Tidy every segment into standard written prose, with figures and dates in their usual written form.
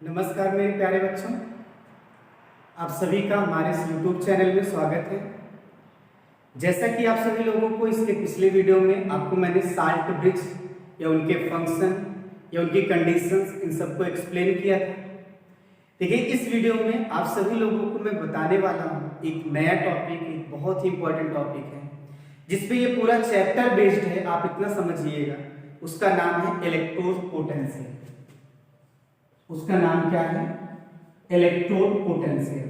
नमस्कार मेरे प्यारे बच्चों, आप सभी का हमारे इस YouTube चैनल में स्वागत है। जैसा कि आप सभी लोगों को इसके पिछले वीडियो में आपको मैंने साल्ट ब्रिज या उनके फंक्शन या उनकी कंडीशंस इन सबको एक्सप्लेन किया था। देखिए, इस वीडियो में आप सभी लोगों को मैं बताने वाला हूँ एक नया टॉपिक, एक बहुत ही इंपॉर्टेंट टॉपिक है जिसपे ये पूरा चैप्टर बेस्ड है। आप इतना समझिएगा, उसका नाम है इलेक्ट्रोड पोटेंशियल। उसका नाम क्या है? Electrode potential.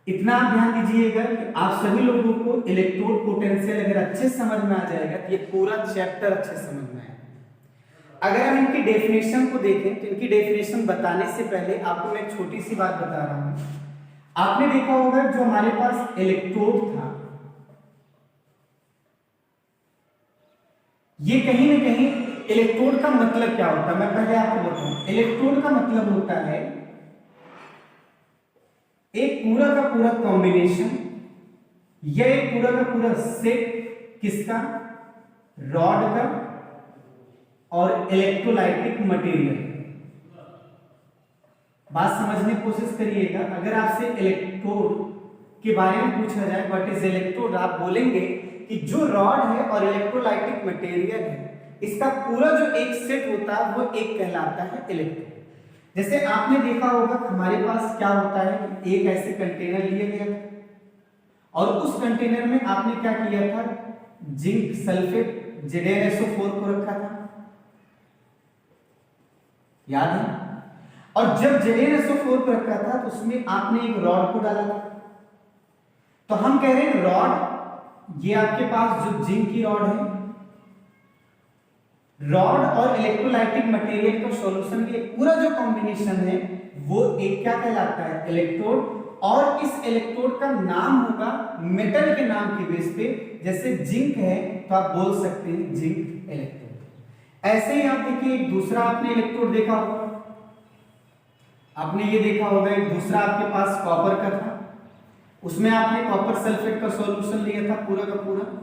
इतना आप ध्यान दीजिएगा कि आप सभी लोगों को इलेक्ट्रोड पोटेंशियल अगर अच्छे समझ में आ जाएगा तो ये पूरा चैप्टर अच्छे समझ में आएगा। अगर हम इनकी डेफिनेशन को देखें तो इनकी डेफिनेशन बताने से पहले आपको मैं एक छोटी सी बात बता रहा हूं। आपने देखा होगा जो हमारे पास इलेक्ट्रोड था, ये कहीं ना कहीं इलेक्ट्रोड का मतलब क्या होता है मैं पहले आपको बताऊं। इलेक्ट्रोड का मतलब होता है एक पूरा का पूरा कॉम्बिनेशन या एक पूरा का पूरा सेट, किसका? रॉड का और इलेक्ट्रोलाइटिक मटेरियल। बात समझने की कोशिश करिएगा। अगर आपसे इलेक्ट्रोड के बारे में पूछा जाए व्हाट इज इलेक्ट्रोड, आप बोलेंगे कि जो रॉड है और इलेक्ट्रोलाइटिक मटेरियल है, इसका पूरा जो एक सेट होता है वो एक कहलाता है इलेक्ट्रोड। जैसे आपने देखा होगा हमारे पास क्या होता है कि एक ऐसे कंटेनर लिया गया था और उस कंटेनर में आपने क्या किया था? जिंक सल्फेट ZnSO4 को रखा था, याद है? और जब ZnSO4 को रखा था तो उसमें आपने एक रॉड को डाला था। तो हम कह रहे हैं रॉड, ये आपके पास जो जिंक की रॉड है, रॉड और इलेक्ट्रोलाइटिक मटेरियल का सॉल्यूशन के पूरा जो कॉम्बिनेशन है वो एक क्या कहलाता है? इलेक्ट्रोड। और इस इलेक्ट्रोड का नाम होगा मेटल के नाम के बेस पे। जैसे जिंक है तो आप बोल सकते हैं जिंक इलेक्ट्रोड। ऐसे ही आप देखिए एक दूसरा आपने इलेक्ट्रोड देखा होगा, आपने ये देखा होगा एक दूसरा आपके पास कॉपर का था, उसमें आपने कॉपर सल्फेट का सॉल्यूशन लिया था पूरा का पूरा।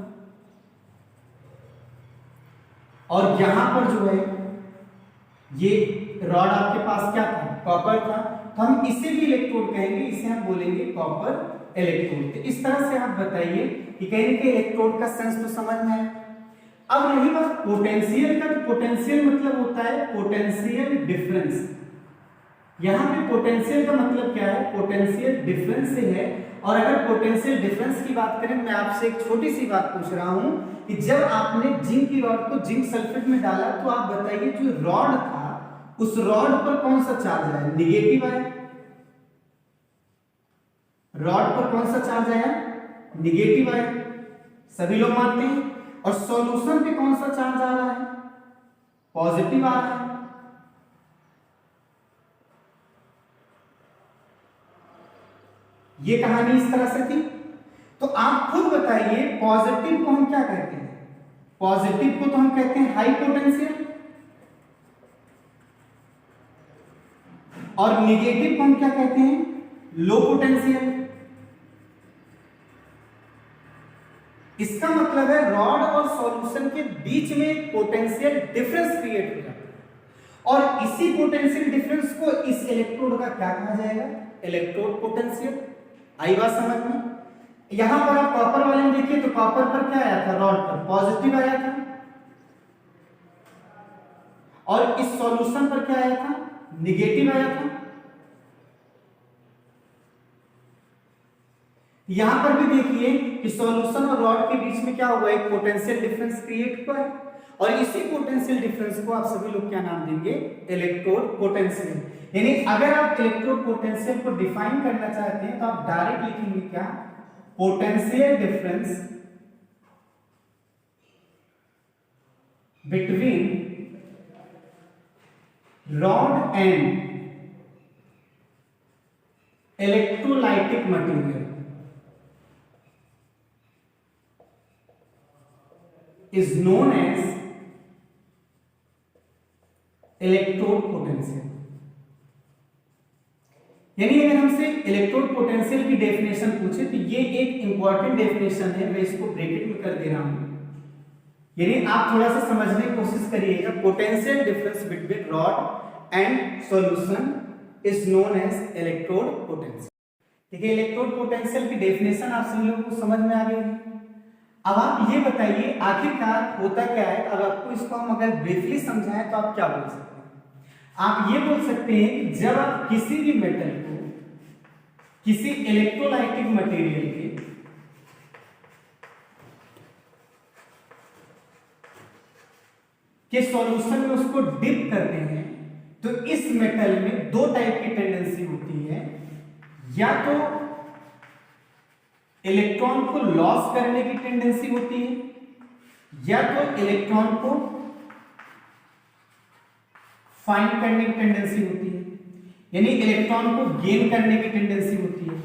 और यहां पर जो है ये रॉड आपके पास क्या था? कॉपर था। तो हम इसे भी इलेक्ट्रोड कहेंगे, इसे हम बोलेंगे कॉपर इलेक्ट्रोड। तो इस तरह से आप बताइए कि कहने के इलेक्ट्रोड का सेंस तो समझ में आया। अब रही बात पोटेंशियल का, तो पोटेंशियल मतलब होता है पोटेंशियल डिफरेंस। यहां पे पोटेंशियल का मतलब क्या है? पोटेंशियल डिफरेंस से है। और अगर पोटेंशियल डिफरेंस की बात करें, मैं आपसे एक छोटी सी बात पूछ रहा हूं कि जब आपने जिंक की रॉड को जिंक सल्फेट में डाला तो आप बताइए जो रॉड था उस रॉड पर कौन सा चार्ज आया? निगेटिव आया। रॉड पर कौन सा चार्ज आया? निगेटिव आया, सभी लोग मानते हैं। और सॉल्यूशन पे कौन सा चार्ज आ रहा है? पॉजिटिव आ रहा है। ये कहानी इस तरह से थी। तो आप खुद बताइए पॉजिटिव को हम क्या कहते हैं? पॉजिटिव को तो हम कहते हैं हाई पोटेंशियल, और निगेटिव को हम क्या कहते हैं? Low potential. इसका मतलब है रॉड और सॉल्यूशन के बीच में एक पोटेंशियल डिफरेंस क्रिएट हो जाता है और इसी पोटेंशियल डिफरेंस को इस इलेक्ट्रोड का क्या कहा जाएगा? Electrode potential. आई बात समझ में? यहां पर आप कॉपर वाले में देखिए तो कॉपर पर क्या आया था? रॉड पर पॉजिटिव आया था। और इस सॉल्यूशन पर क्या आया था? निगेटिव आया था। यहां पर भी देखिए कि सॉल्यूशन और रॉड के बीच में क्या हुआ? एक पोटेंशियल डिफरेंस क्रिएट हुआ है और इसी पोटेंशियल डिफरेंस को आप सभी लोग क्या नाम देंगे? Electrode potential. यानी अगर आप इलेक्ट्रोड पोटेंशियल को डिफाइन करना चाहते हैं तो आप डायरेक्ट लिखेंगे क्या? Potential difference between rod and electrolytic material is known as electrode potential. यानी अगर हमसे इलेक्ट्रोड पोटेंशियल की डेफिनेशन पूछे तो ये एक इंपॉर्टेंट डेफिनेशन है, मैं इसको ब्रैकेट में कर दे रहा हूं। यानी आप थोड़ा सा समझने की कोशिश करिएगा। Potential difference between rod and solution is known as electrode potential. ठीक है, इलेक्ट्रोड पोटेंशियल की डेफिनेशन आप सभी लोगों को समझ में आ गई है। अब आप ये बताइए आखिरकार होता क्या है। अब आपको इसको हम अगर ब्रीफली समझाएं तो आप क्या बोल सकते हैं? आप ये बोल सकते हैं कि जब आप किसी भी मेटल को किसी इलेक्ट्रोलाइटिक मटेरियल के सॉल्यूशन में उसको डिप करते हैं तो इस मेटल में दो टाइप की टेंडेंसी होती है, या तो इलेक्ट्रॉन को लॉस करने की टेंडेंसी होती है, या तो इलेक्ट्रॉन को फाइंड करने की टेंडेंसी होती है, यानी इलेक्ट्रॉन को गेन करने की टेंडेंसी होती है।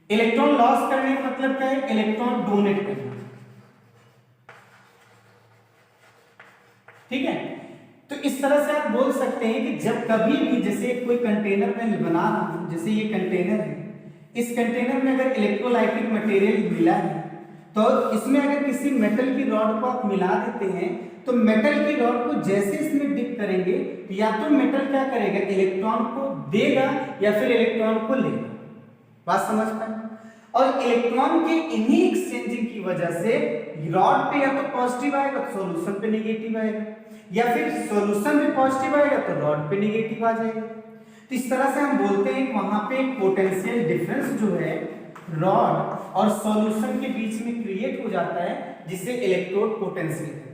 इलेक्ट्रॉन लॉस करने का मतलब क्या है? इलेक्ट्रॉन डोनेट करना। ठीक है, तो इस तरह से आप बोल सकते हैं कि जब कभी भी जैसे कोई कंटेनर में बना रहा हूं, जैसे ये कंटेनर है, इस कंटेनर में अगर इलेक्ट्रोलाइटिक मटेरियल मिला है तो इसमें अगर किसी मेटल की रॉड को आप मिला देते हैं तो मेटल की रॉड को जैसे इसमें डिप करेंगे तो या तो मेटल क्या करेगा, इलेक्ट्रॉन को देगा या फिर इलेक्ट्रॉन को लेगा। बात समझ पाए? और इलेक्ट्रॉन के इन्हीं एक्सचेंजिंग की वजह से रॉड पे या तो पॉजिटिव आएगा तो सॉल्यूशन पे नेगेटिव आएगा, या फिर सॉल्यूशन पे पॉजिटिव आएगा तो रॉड पे नेगेटिव आ जाएगा। तो इस तरह से हम बोलते हैं कि वहां पे एक पोटेंशियल डिफरेंस जो है रॉड और सॉल्यूशन के बीच में क्रिएट हो जाता है, जिसे इलेक्ट्रोड पोटेंशियल कहते हैं।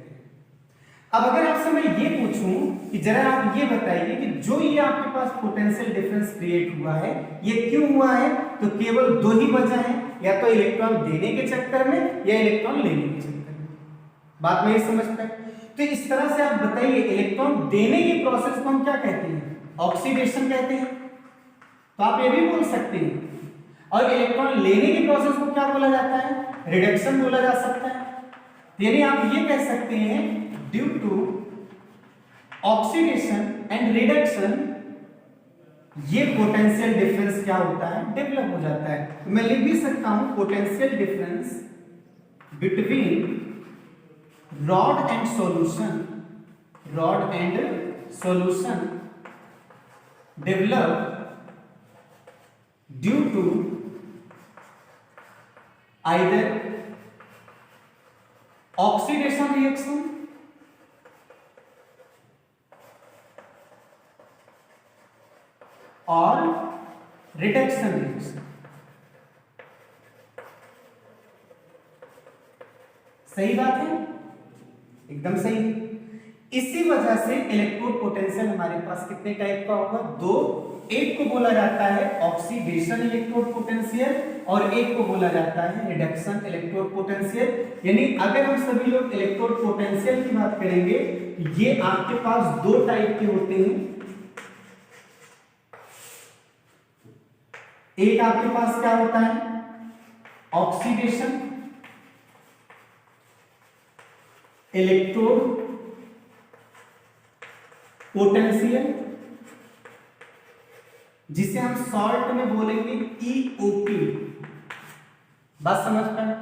अब अगर आपसे मैं ये पूछूं कि जरा आप ये बताइए कि जो ये आपके पास पोटेंशियल डिफरेंस क्रिएट हुआ है ये क्यों हुआ है? तो केवल दो ही वजह है, या तो इलेक्ट्रॉन देने के चक्कर में या इलेक्ट्रॉन लेने के चक्कर में। बात मेरी समझ पाए? तो इस तरह से आप बताइए इलेक्ट्रॉन देने की प्रोसेस को हम क्या कहते हैं? ऑक्सीडेशन कहते हैं। तो आप ये भी बोल सकते हैं। और इलेक्ट्रॉन लेने की प्रोसेस को क्या बोला जाता है? रिडक्शन बोला जा सकता है। यानी आप ये कह सकते हैं due to oxidation and reduction ये पोटेंशियल डिफरेंस क्या होता है? डेवलप हो जाता है। तो मैं लिख भी सकता हूं potential difference between rod and solution, rod and solution develop due to either oxidation reaction और reduction reaction। सही बात है, एकदम सही। इसी वजह से इलेक्ट्रोड पोटेंशियल हमारे पास कितने टाइप का होगा? दो। एक को बोला जाता है ऑक्सीडेशन इलेक्ट्रोड पोटेंशियल और एक को बोला जाता है रिडक्शन इलेक्ट्रोड पोटेंशियल। यानी अगर हम सभी लोग इलेक्ट्रोड पोटेंशियल की बात करेंगे, ये आपके पास दो टाइप के होते हैं। एक आपके पास क्या होता है? ऑक्सीडेशन इलेक्ट्रोड पोटेंशियल, जिसे हम शॉर्ट में बोलेंगे ईओपी। बात समझ पाए?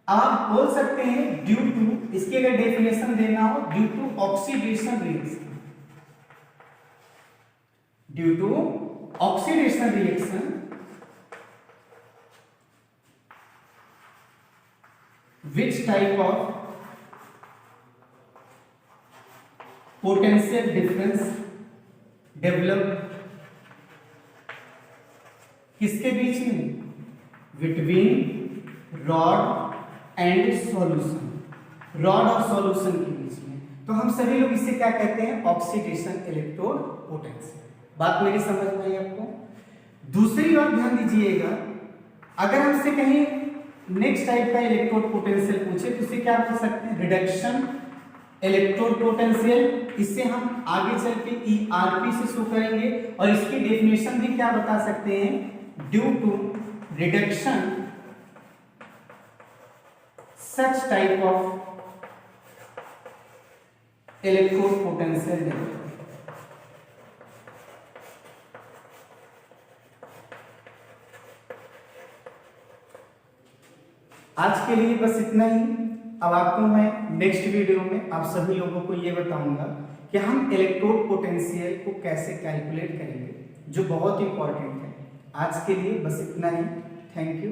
आप बोल सकते हैं ड्यू टू, इसकी अगर डेफिनेशन देना हो, due to oxidation reaction, due to oxidation reaction which type of potential difference develop किसके बीच में? Between rod and solution, rod और सॉल्यूशन के बीच में। तो हम सभी लोग इसे क्या कहते हैं? Oxidation electrode potential. बात मेरी समझ में आई आपको? दूसरी बात ध्यान दीजिएगा, अगर हमसे कहीं नेक्स्ट टाइप का इलेक्ट्रोड पोटेंशियल पूछे तो इसे क्या बोल सकते हैं? Reduction electrode potential. इससे हम आगे चल के ईआरपी से शो करेंगे और इसकी डेफिनेशन भी क्या बता सकते हैं? Due to reduction such type of electrode potential develop. आज के लिए बस इतना ही। अब आपको मैं नेक्स्ट वीडियो में आप सभी लोगों को ये बताऊंगा कि हम इलेक्ट्रोड पोटेंशियल को कैसे कैलकुलेट करेंगे, जो बहुत इंपॉर्टेंट है। आज के लिए बस इतना ही। Thank you.